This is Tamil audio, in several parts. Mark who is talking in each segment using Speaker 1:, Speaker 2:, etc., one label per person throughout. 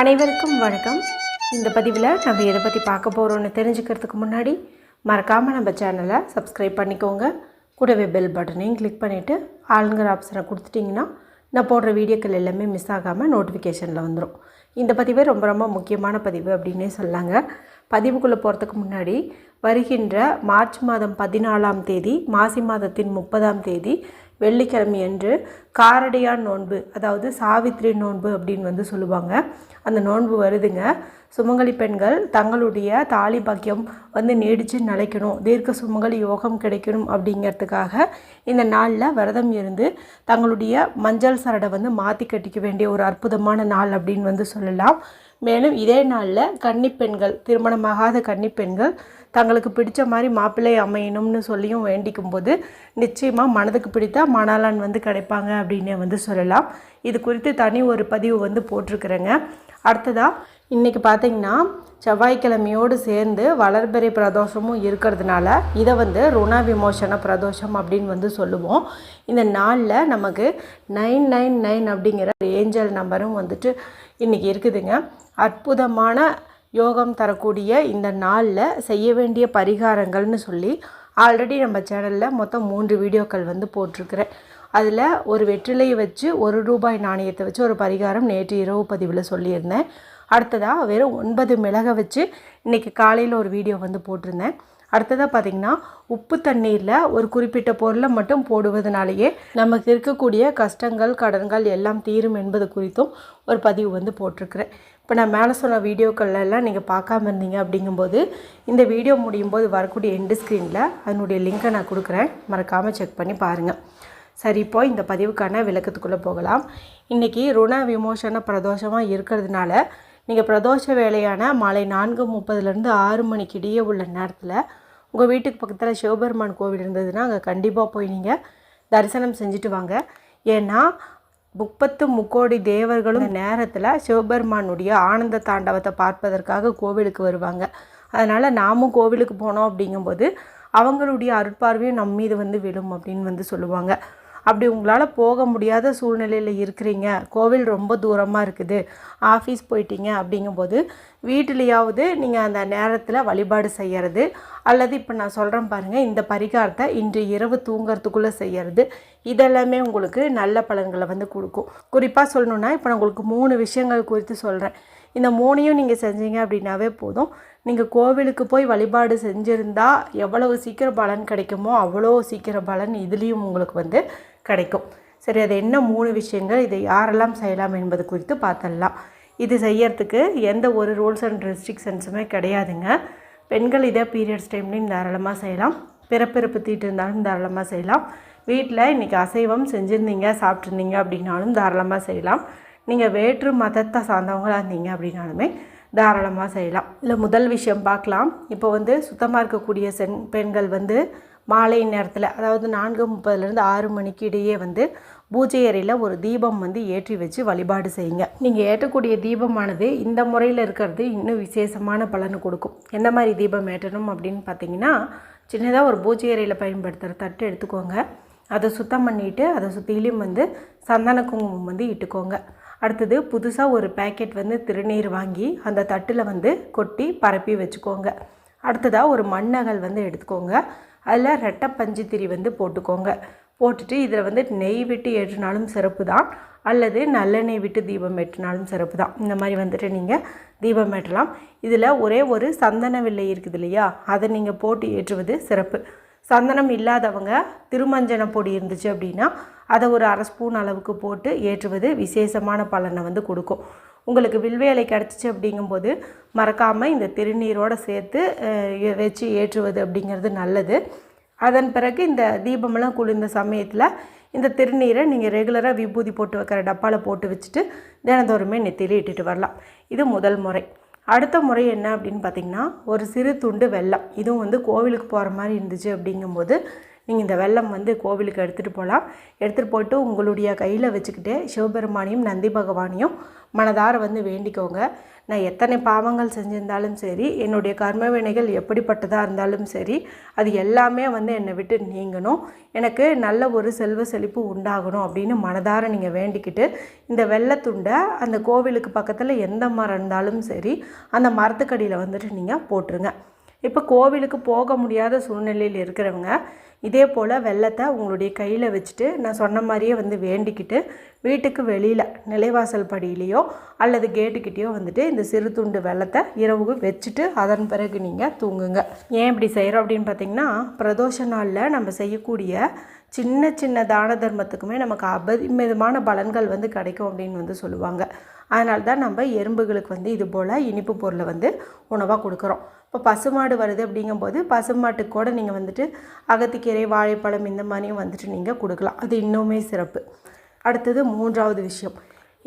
Speaker 1: அனைவருக்கும் வணக்கம். இந்த பதிவில் நம்ம எதை பற்றி பார்க்க போகிறோன்னு தெரிஞ்சுக்கிறதுக்கு முன்னாடி மறக்காமல் நம்ம சேனலை சப்ஸ்கிரைப் பண்ணிக்கோங்க. கூடவே பெல் பட்டனையும் கிளிக் பண்ணிவிட்டு ஆளுங்கிற ஆப்ஷனை கொடுத்துட்டிங்கன்னா நான் போடுற வீடியோக்கள் எல்லாமே மிஸ் ஆகாமல் நோட்டிஃபிகேஷனில் வந்துடும். இந்த பதிவே ரொம்ப ரொம்ப முக்கியமான பதிவு அப்படின்னே சொல்லாங்க. பதிவுக்குள்ளே போகிறதுக்கு முன்னாடி வருகின்ற மார்ச் மாதம் 14ஆம் தேதி மாசி மாதத்தின் 30ஆம் தேதி வெள்ளிக்கிழமை அன்று காரடையான் நோன்பு, அதாவது சாவித்திரி நோன்பு அப்படின்னு சொல்லுவாங்க. அந்த நோன்பு வருதுங்க. சுமங்கலி பெண்கள் தங்களுடைய தாலி பாக்கியம் நீடித்து நிலைக்கணும், தீர்க்க சுமங்கலி யோகம் கிடைக்கணும் அப்படிங்கிறதுக்காக இந்த நாளில் விரதம் இருந்து தங்களுடைய மஞ்சள் சரடை மாற்றி கட்டிக்க வேண்டிய ஒரு அற்புதமான நாள் அப்படின்னு சொல்லலாம். மேலும் இதே நாளில் கன்னிப்பெண்கள், திருமணமாகாத கன்னிப்பெண்கள் தங்களுக்கு பிடிச்ச மாதிரி மாப்பிள்ளை அமையணும்னு சொல்லியும் வேண்டிக்கும் போது நிச்சயமாக மனதுக்கு பிடித்த மணாளன் கிடைப்பாங்க அப்படின்னே சொல்லலாம். இது குறித்து தனி ஒரு பதிவு போட்டிருக்கிறேங்க. அடுத்ததாக இன்றைக்கி பார்த்திங்கன்னா செவ்வாய்க்கிழமையோடு சேர்ந்து வளர்பிறை பிரதோஷமும் இருக்கிறதுனால இதை ருண விமோசன பிரதோஷம் அப்படின்னு சொல்லுவோம். இந்த நாளில் நமக்கு 999 அப்படிங்கிற ஏஞ்சல் நம்பரும் இன்றைக்கி இருக்குதுங்க. அற்புதமான யோகம் தரக்கூடிய இந்த நாளில் செய்ய வேண்டிய பரிகாரங்கள்னு சொல்லி ஆல்ரெடி நம்ம சேனலில் மொத்தம் 3 வீடியோக்கள் போட்டிருக்கிறேன். அதில் ஒரு வெற்றிலையை வச்சு ₹1 நாணயத்தை வச்சு ஒரு பரிகாரம் நேற்று இரவு பதிவில் சொல்லியிருந்தேன். அடுத்ததாக வெறும் 9 மிளகை வச்சு இன்றைக்கி காலையில் ஒரு வீடியோ போட்டிருந்தேன். அடுத்ததாக பார்த்திங்கன்னா உப்பு தண்ணீரில் ஒரு குறிப்பிட்ட பொருளை மட்டும் போடுவதனாலேயே நமக்கு இருக்கக்கூடிய கஷ்டங்கள் கடன்கள் எல்லாம் தீரும் என்பது குறித்தும் ஒரு பதிவு போட்டிருக்கிறேன். இப்போ நான் மேலே சொன்ன வீடியோக்கள்லாம் நீங்கள் பார்க்காம இருந்தீங்க அப்படிங்கும்போது இந்த வீடியோ முடியும் போது வரக்கூடிய எண்டு ஸ்க்ரீனில் அதனுடைய லிங்கை நான் கொடுக்குறேன், மறக்காமல் செக் பண்ணி பாருங்கள். சரி, இப்போ இந்த பதிவுக்கான விளக்கத்துக்குள்ளே போகலாம். இன்றைக்கி ருண விமோசன பிரதோஷமாக இருக்கிறதுனால நீங்கள் பிரதோஷ வேலையான மாலை 4:30 6 மணிக்கு இடையே உள்ள நேரத்தில் உங்கள் வீட்டுக்கு பக்கத்தில் சிவபெருமான் கோவில் இருந்ததுன்னா அங்கே கண்டிப்பாக போய் நீங்கள் தரிசனம் செஞ்சுட்டு வாங்க. ஏன்னா 30 முக்கோடி தேவர்களும் நேரத்தில் சிவபெருமானுடைய ஆனந்த தாண்டவத்தை பார்ப்பதற்காக கோவிலுக்கு வருவாங்க. அதனால் நாமும் கோவிலுக்கு போனோம் அப்படிங்கும்போது அவங்களுடைய அருட்பார்வையும் நம்ம மீது விழும் அப்படின்னு சொல்லுவாங்க. அப்படி உங்களால் போக முடியாத சூழ்நிலையில் இருக்கிறீங்க, கோவில் ரொம்ப தூரமாக இருக்குது, ஆஃபீஸ் போயிட்டீங்க அப்படிங்கும்போது வீட்டிலையாவது நீங்கள் அந்த நேரத்தில் வழிபாடு செய்கிறது, அல்லது இப்போ நான் சொல்கிறேன் பாருங்கள், இந்த பரிகாரத்தை இன்று இரவு தூங்கிறதுக்குள்ளே செய்கிறது, இதெல்லாமே உங்களுக்கு நல்ல பலன்களை கொடுக்கும். குறிப்பாக சொல்லணுன்னா இப்போ நான் உங்களுக்கு 3 விஷயங்கள் குறித்து சொல்கிறேன். இந்த 3ஐயும் நீங்கள் செஞ்சீங்க அப்படின்னாவே போதும். நீங்கள் கோவிலுக்கு போய் வழிபாடு செஞ்சுருந்தால் எவ்வளவு சீக்கிரம் பலன் கிடைக்குமோ அவ்வளோ சீக்கிரம் பலன் இதுலேயும் உங்களுக்கு கிடைக்கும். சரி, அது என்ன 3 விஷயங்கள், இதை யாரெல்லாம் செய்யலாம் என்பது குறித்து பார்த்துடலாம். இது செய்யறதுக்கு எந்த ஒரு ரூல்ஸ் அண்ட் ரெஸ்ட்ரிக்ஷன்ஸுமே கிடையாதுங்க. பெண்கள் இதை பீரியட்ஸ் டைம்லையும் தாராளமாக செய்யலாம், பிறப்பிறப்பு தீட்டு இருந்தாலும் தாராளமாக செய்யலாம், வீட்டில் இன்றைக்கி அசைவம் செஞ்சுருந்தீங்க சாப்பிட்ருந்தீங்க அப்படின்னாலும் தாராளமாக செய்யலாம், நீங்கள் வேற்று மதத்தை சார்ந்தவங்களாக இருந்தீங்க அப்படின்னாலுமே தாராளமாக செய்யலாம். இல்லை, முதல் விஷயம் பார்க்கலாம். இப்போ சுத்தமாக இருக்கக்கூடிய பெண்கள் மாலை நேரத்தில், அதாவது 4:30 6 மணிக்கு இடையே பூஜை அறையில் ஒரு தீபம் ஏற்றி வச்சு வழிபாடு செய்யுங்க. நீங்கள் ஏற்றக்கூடிய தீபமானது இந்த முறையில் இருக்கிறது இன்னும் விசேஷமான பலனை கொடுக்கும். எந்த மாதிரி தீபம் ஏற்றணும் அப்படின்னு பார்த்தீங்கன்னா, சின்னதாக ஒரு பூஜை அறையில் பயன்படுத்துகிற தட்டு எடுத்துக்கோங்க. அதை சுத்தம் பண்ணிவிட்டு அதை சுற்றிலையும் சந்தன குங்குமம் இட்டுக்கோங்க. அடுத்தது புதுசாக ஒரு பேக்கெட் திருநீர் வாங்கி அந்த தட்டில் கொட்டி பரப்பி வச்சுக்கோங்க. அடுத்ததாக ஒரு மண்ணகல் எடுத்துக்கோங்க. அதில் ரெட்டை பஞ்சுத்திரி போட்டுக்கோங்க. போட்டுட்டு இதில் நெய் விட்டு ஏற்றினாலும் சிறப்பு தான், அல்லது நல்லெண்ணெய் விட்டு தீபம் ஏற்றினாலும் சிறப்பு தான். இந்த மாதிரி நீங்கள் தீபம் ஏற்றலாம். இதில் ஒரே ஒரு சந்தன வில்லை இருக்குது இல்லையா, அதை நீங்கள் போட்டு ஏற்றுவது சிறப்பு. சந்தனம் இல்லாதவங்க திருமஞ்சன பொடி இருந்துச்சு அப்படின்னா அதை ஒரு 1/2 ஸ்பூன் அளவுக்கு போட்டு ஏற்றுவது விசேஷமான பலனை கொடுக்கும். உங்களுக்கு வில்வேலை கிடச்சிச்சு அப்படிங்கும்போது மறக்காமல் இந்த திருநீரோடு சேர்த்து வச்சு ஏற்றுவது அப்படிங்கிறது நல்லது. அதன் பிறகு இந்த தீபமெல்லாம் குளிர்ந்த சமயத்தில் இந்த திருநீரை நீங்கள் ரெகுலராக விபூதி போட்டு வைக்கிற டப்பாவில் போட்டு வச்சுட்டு தினந்தோறுமே நெத்தியில் இட்டுட்டு வரலாம். இது முதல் முறை. அடுத்த முறை என்ன அப்படின்னு பார்த்திங்கன்னா, ஒரு சிறு துண்டு வெல்லம், இதுவும் கோவிலுக்கு போகிற மாதிரி இருந்துச்சு அப்படிங்கும்போது நீங்கள் இந்த வெல்லம் வந்து கோவிலுக்கு எடுத்துகிட்டு போகலாம். எடுத்துகிட்டு போய்ட்டு உங்களுடைய கையில் வச்சுக்கிட்டு சிவபெருமானையும் நந்தி பகவானையும் மனதார வந்து வேண்டிக்கோங்க. நான் எத்தனை பாவங்கள் செஞ்சிருந்தாலும் சரி, என்னுடைய கர்ம வினைகள் எப்படிப்பட்டதாக இருந்தாலும் சரி, அது எல்லாமே வந்து என்னை விட்டு நீங்கணும், எனக்கு நல்ல ஒரு செல்வ செழிப்பு உண்டாகணும் அப்படின்னு மனதார நீங்கள் வேண்டிக்கிட்டு இந்த வெள்ளத்துண்டை அந்த கோவிலுக்கு பக்கத்தில் எந்த மரம் இருந்தாலும் சரி அந்த மரத்துக்கடியில் வந்துட்டு நீங்கள் போட்டுருங்க. இப்போ கோவிலுக்கு போக முடியாத சூழ்நிலையில் இருக்கிறவங்க இதே போல் வெள்ளத்தை உங்களுடைய கையில் வச்சுட்டு நான் சொன்ன மாதிரியே வந்து வேண்டிக்கிட்டு வீட்டுக்கு வெளியில் நிலைவாசல் படியிலையோ அல்லது கேட்டுக்கிட்டேயோ வந்துட்டு இந்த சிறு துண்டு வெள்ளத்தை இரவு வச்சுட்டு அதன் பிறகு நீங்கள் தூங்குங்க. ஏன் இப்படி செய்கிறோம் அப்படின்னு பார்த்திங்கன்னா, பிரதோஷ நாளில் நம்ம செய்யக்கூடிய சின்ன சின்ன தான தர்மத்துக்குமே நமக்கு அபரிமிதமான பலன்கள் வந்து கிடைக்கும் அப்படின்னு வந்து சொல்லுவாங்க. அதனால தான் நம்ம எறும்புகளுக்கு வந்து இது போல் இனிப்பு பொருளை வந்து உணவாக கொடுக்குறோம். இப்போ பசுமாடு வருது அப்படிங்கும்போது பசுமாட்டுக்கு கூட நீங்கள் வந்துட்டு அகத்திக்கீரை, வாழைப்பழம் இந்த மாதிரியும் வந்துட்டு நீங்கள் கொடுக்கலாம். அது இன்னுமே சிறப்பு. அடுத்தது 3வது விஷயம்,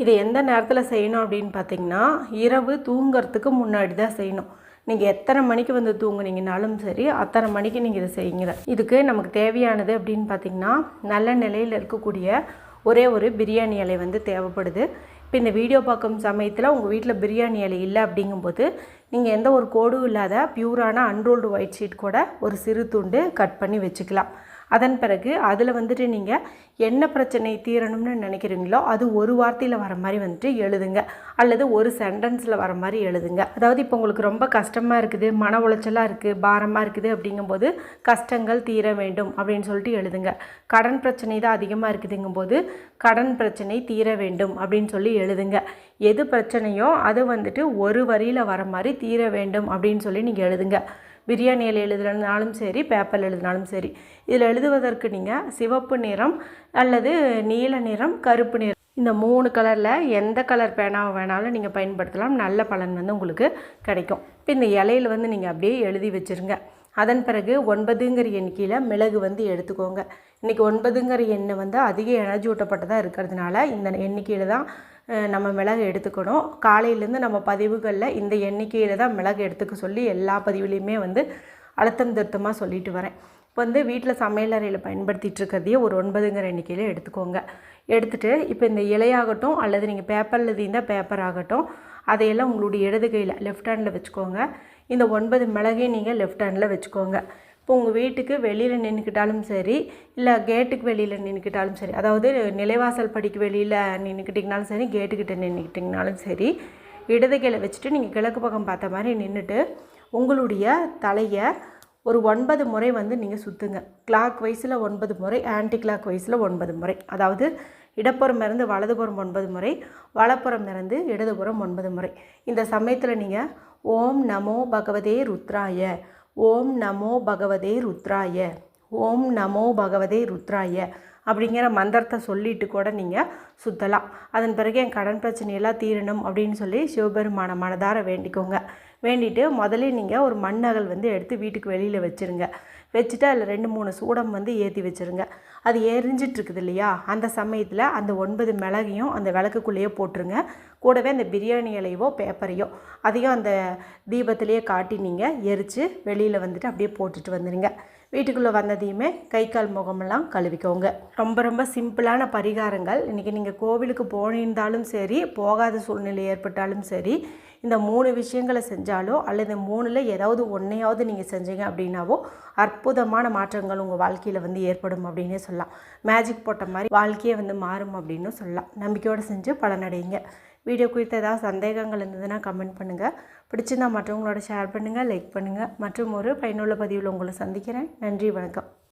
Speaker 1: இதை எந்த நேரத்தில் செய்யணும் அப்படின்னு பார்த்திங்கன்னா, இரவு தூங்கிறதுக்கு முன்னாடி தான் செய்யணும். நீங்கள் எத்தனை மணிக்கு வந்து தூங்குனீங்கனாலும் சரி, அத்தனை மணிக்கு நீங்கள் இதை செய்யுங்க. இதுக்கு நமக்கு தேவையானது அப்படின்னு பார்த்திங்கன்னா, நல்ல நிலையில் இருக்கக்கூடிய ஒரே ஒரு பிரியாணி இலை வந்து தேவைப்படுது. இப்போ இந்த வீடியோ பார்க்கும் சமயத்தில் உங்கள் வீட்டில் பிரியாணி இலை இல்லை அப்படிங்கும்போது நீங்கள் எந்த ஒரு கோடும் இல்லாத பியூரான அன்ரோல்டு ஒயிட் ஷீட் கூட ஒரு சிறு துண்டு கட் பண்ணி வச்சுக்கலாம். அதன் பிறகு அதில் வந்துட்டு நீங்கள் என்ன பிரச்சனை தீரணும்னு நினைக்கிறீங்களோ அது ஒரு வார்த்தையில் வர மாதிரி வந்துட்டு எழுதுங்க, அல்லது ஒரு சென்டென்ஸில் வர மாதிரி எழுதுங்க. அதாவது இப்போ உங்களுக்கு ரொம்ப கஷ்டமாக இருக்குது, மன உளைச்சலாக இருக்குது, பாரமாக இருக்குது அப்படிங்கும்போது கஷ்டங்கள் தீர வேண்டும் அப்படின்னு சொல்லிட்டு எழுதுங்க. கடன் பிரச்சனை தான் அதிகமாக இருக்குதுங்கும்போது கடன் பிரச்சனை தீர வேண்டும் அப்படின்னு சொல்லி எழுதுங்க. எது பிரச்சனையோ அது வந்துட்டு ஒரு வரியில் வர மாதிரி தீர வேண்டும் அப்படின்னு சொல்லி நீங்கள் எழுதுங்க. பிரியாணியில் எழுதுனாலும் சரி, பேப்பரில் எழுதினாலும் சரி. இதில் எழுதுவதற்கு நீங்கள் சிவப்பு நிறம் அல்லது நீல நிறம், கருப்பு நிறம், இந்த 3 கலரில் எந்த கலர் பேனாவை வேணாலும் நீங்கள் பயன்படுத்தலாம். நல்ல பலன் வந்து உங்களுக்கு கிடைக்கும். இப்போ இந்த இலையில் வந்து நீங்கள் அப்படியே எழுதி வச்சுருங்க. அதன் பிறகு 9ங்கிற எண்ணிக்கையில் மிளகு வந்து எடுத்துக்கோங்க. இன்றைக்கி 9ங்கிற எண்ணெய் வந்து அதிக எனர்ஜி ஊட்டப்பட்டதாக இருக்கிறதுனால இந்த எண்ணிக்கையில் தான் நம்ம மிளகு எடுத்துக்கணும். காலையிலேருந்து நம்ம பதிவுகளில் இந்த எண்ணிக்கையில் தான் மிளகு எடுத்துக்க சொல்லி எல்லா பதிவுலேயுமே வந்து அழுத்தம் திருத்தமாக சொல்லிட்டு வரேன். இப்போ வந்து வீட்டில் சமையலறையில் பயன்படுத்திகிட்டு இருக்கிறதையே ஒரு 9ங்கிற எண்ணிக்கையில் எடுத்துக்கோங்க. எடுத்துகிட்டு இப்போ இந்த இலையாகட்டும் அல்லது நீங்கள் பேப்பரில் எழுதியிருந்தால் பேப்பர் ஆகட்டும், அதையெல்லாம் உங்களுடைய இடது கையில் லெஃப்ட் ஹேண்டில் வச்சுக்கோங்க. இந்த 9 மிளகையும் நீங்கள் லெஃப்ட் ஹேண்டில் வச்சுக்கோங்க. இப்போ உங்கள் வீட்டுக்கு வெளியில் நின்றுக்கிட்டாலும் சரி, இல்லை கேட்டுக்கு வெளியில் நின்றுக்கிட்டாலும் சரி, அதாவது நிலைவாசல் படிக்கு வெளியில் நின்றுக்கிட்டிங்கனாலும் சரி, கேட்டுக்கிட்ட நின்றுக்கிட்டிங்கனாலும் சரி, இடது கையில் வச்சுட்டு நீங்கள் கிழக்கு பக்கம் பார்த்த மாதிரி நின்றுட்டு உங்களுடைய தலையை ஒரு 9 முறை வந்து நீங்கள் சுற்றுங்க. கிளாக் வைஸில் 9 முறை, ஆன்டி கிளாக் வைஸில் 9 முறை. அதாவது இடப்புறம் இருந்து வலதுபுறம் 9 முறை, வலப்புறம் இருந்து இடதுபுறம் 9 முறை. இந்த சமயத்தில் நீங்கள் ஓம் நமோ பகவதே ருத்ராய, ஓம் நமோ பகவதே ருத்ராய, ஓம் நமோ பகவதே ருத்ராய அப்படிங்கிற மந்திரத்தை சொல்லிட்டு கூட நீங்கள் சுற்றலாம். அதன் பிறகு என் கடன் பிரச்சனையெல்லாம் தீரணும் அப்படின்னு சொல்லி சிவபெருமான மனதார வேண்டிக்கோங்க. வேண்டிட்டு முதல்ல நீங்கள் ஒரு மண்ணகல் வந்து எடுத்து வீட்டுக்கு வெளியில் வச்சுருங்க. வச்சுட்டு அதில் 2-3 சூடம் வந்து ஏற்றி வச்சுருங்க. அது எரிஞ்சிட்ருக்குது இல்லையா, அந்த சமயத்தில் அந்த 9 மிளகையும் அந்த விளக்குக்குள்ளேயே போட்டுருங்க. கூடவே அந்த பிரியாணி இலையோ பேப்பரையோ அதையும் அந்த தீபத்திலேயே காட்டி நீங்கள் எரித்து வெளியில் வந்துட்டு அப்படியே போட்டுட்டு வந்துடுங்க. வீட்டுக்குள்ளே வந்ததையுமே கை கால் முகமெல்லாம் கழுவிக்கோங்க. ரொம்ப ரொம்ப சிம்பிளான பரிகாரங்கள். இன்றைக்கி நீங்கள் கோவிலுக்கு போனிருந்தாலும் சரி, போகாத சூழ்நிலை ஏற்பட்டாலும் சரி, இந்த 3 விஷயங்களை செஞ்சாலோ அல்லது 3ல் ஏதாவது ஒன்றையாவது நீங்கள் செஞ்சீங்க அப்படின்னாவோ அற்புதமான மாற்றங்கள் உங்கள் வாழ்க்கையில் வந்து ஏற்படும் அப்படின்னே சொல்லலாம். மேஜிக் போட்ட மாதிரி வாழ்க்கையே வந்து மாறும் அப்படின்னு சொல்லலாம். நம்பிக்கையோடு செஞ்சு பலனடைங்க. வீடியோ குறித்து ஏதாவது சந்தேகங்கள் இருந்ததுன்னா கமெண்ட் பண்ணுங்கள். பிடிச்சிருந்தால் மற்றவங்களோட ஷேர் பண்ணுங்கள், லைக் பண்ணுங்கள். மற்றும் ஒரு பயனுள்ள பதிவில் உங்களை சந்திக்கிறேன். நன்றி, வணக்கம்.